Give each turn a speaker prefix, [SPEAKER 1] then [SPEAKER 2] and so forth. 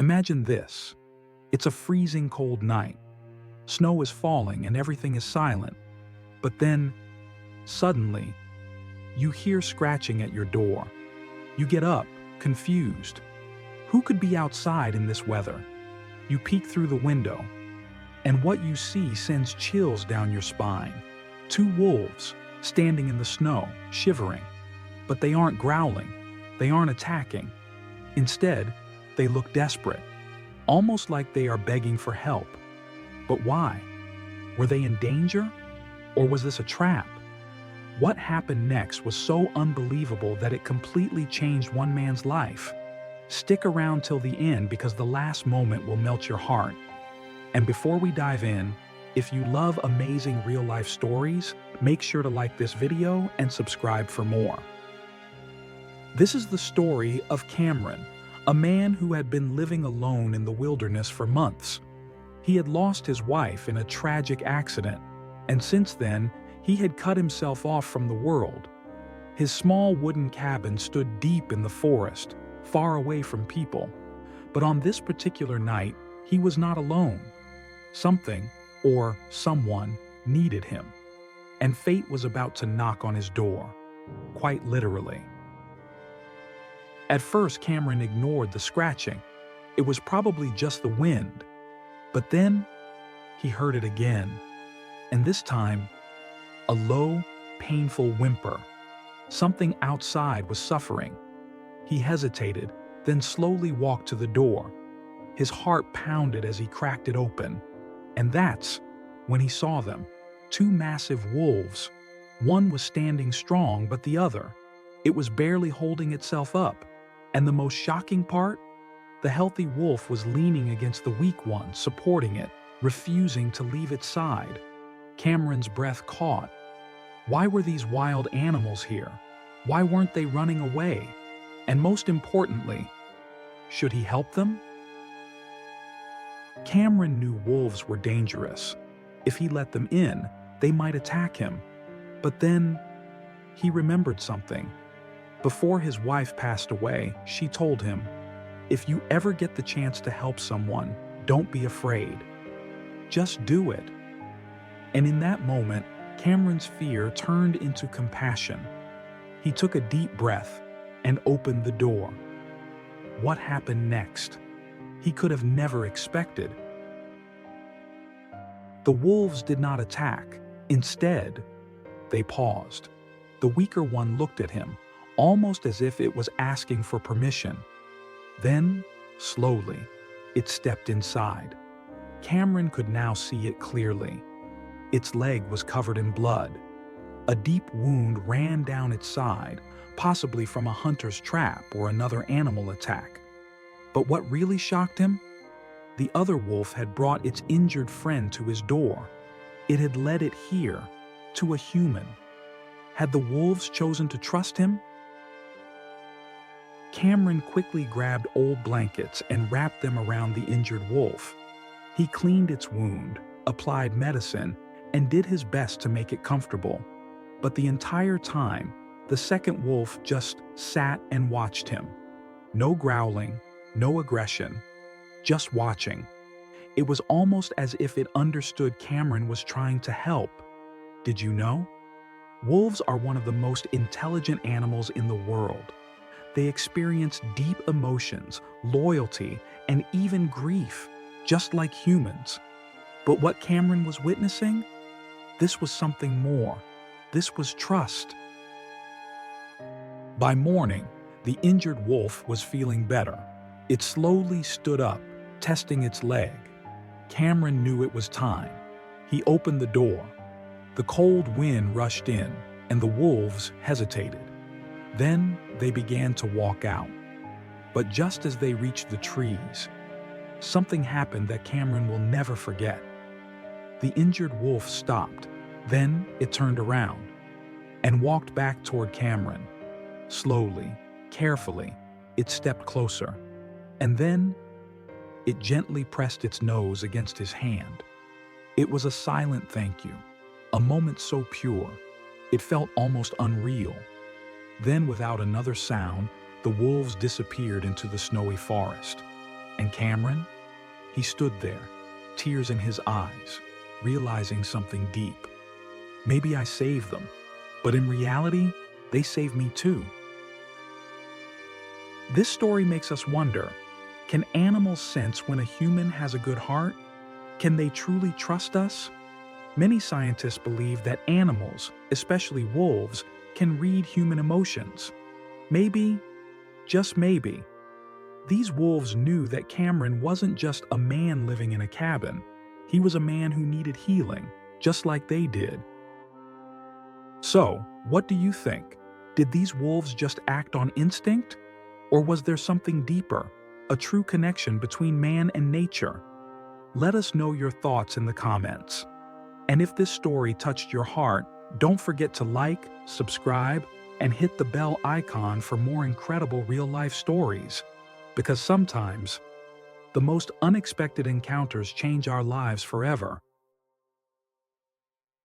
[SPEAKER 1] Imagine this. It's a freezing cold night. Snow is falling and everything is silent. But then, suddenly, you hear scratching at your door. You get up, confused. Who could be outside in this weather? You peek through the window, and what you see sends chills down your spine. Two wolves, standing in the snow, shivering. But they aren't growling. They aren't attacking. Instead, they look desperate, almost like they are begging for help. But why? Were they in danger? Or was this a trap? What happened next was so unbelievable that it completely changed one man's life. Stick around till the end because the last moment will melt your heart. And before we dive in, if you love amazing real-life stories, make sure to like this video and subscribe for more. This is the story of Cameron, a man who had been living alone in the wilderness for months. He had lost his wife in a tragic accident, and since then, he had cut himself off from the world. His small wooden cabin stood deep in the forest, far away from people. But on this particular night, he was not alone. Something, or someone, needed him. And fate was about to knock on his door, quite literally. At first, Cameron ignored the scratching. It was probably just the wind. But then, he heard it again. And this time, a low, painful whimper. Something outside was suffering. He hesitated, then slowly walked to the door. His heart pounded as he cracked it open. And that's when he saw them. Two massive wolves. One was standing strong, but the other, it was barely holding itself up. And the most shocking part? The healthy wolf was leaning against the weak one, supporting it, refusing to leave its side. Cameron's breath caught. Why were these wild animals here? Why weren't they running away? And most importantly, should he help them? Cameron knew wolves were dangerous. If he let them in, they might attack him. But then, he remembered something. Before his wife passed away, she told him, "If you ever get the chance to help someone, don't be afraid. Just do it." And in that moment, Cameron's fear turned into compassion. He took a deep breath and opened the door. What happened next? He could have never expected. The wolves did not attack. Instead, they paused. The weaker one looked at him, almost as if it was asking for permission. Then, slowly, it stepped inside. Cameron could now see it clearly. Its leg was covered in blood. A deep wound ran down its side, possibly from a hunter's trap or another animal attack. But what really shocked him? The other wolf had brought its injured friend to his door. It had led it here, to a human. Had the wolves chosen to trust him? Cameron quickly grabbed old blankets and wrapped them around the injured wolf. He cleaned its wound, applied medicine, and did his best to make it comfortable. But the entire time, the second wolf just sat and watched him. No growling, no aggression, just watching. It was almost as if it understood Cameron was trying to help. Did you know? Wolves are one of the most intelligent animals in the world. They experience deep emotions, loyalty, and even grief, just like humans. But what Cameron was witnessing? This was something more. This was trust. By morning, the injured wolf was feeling better. It slowly stood up, testing its leg. Cameron knew it was time. He opened the door. The cold wind rushed in, and the wolves hesitated. Then they began to walk out. But just as they reached the trees, something happened that Cameron will never forget. The injured wolf stopped. Then it turned around and walked back toward Cameron. Slowly, carefully, it stepped closer. And then it gently pressed its nose against his hand. It was a silent thank you, a moment so pure, it felt almost unreal. Then, without another sound, the wolves disappeared into the snowy forest. And Cameron? He stood there, tears in his eyes, realizing something deep. Maybe I saved them, but in reality, they saved me too. This story makes us wonder, can animals sense when a human has a good heart? Can they truly trust us? Many scientists believe that animals, especially wolves, can read human emotions. Maybe, just maybe, these wolves knew that Cameron wasn't just a man living in a cabin. He was a man who needed healing, just like they did. So, what do you think? Did these wolves just act on instinct? Or was there something deeper, a true connection between man and nature? Let us know your thoughts in the comments. And if this story touched your heart, don't forget to like, subscribe, and hit the bell icon for more incredible real-life stories. Because sometimes, the most unexpected encounters change our lives forever.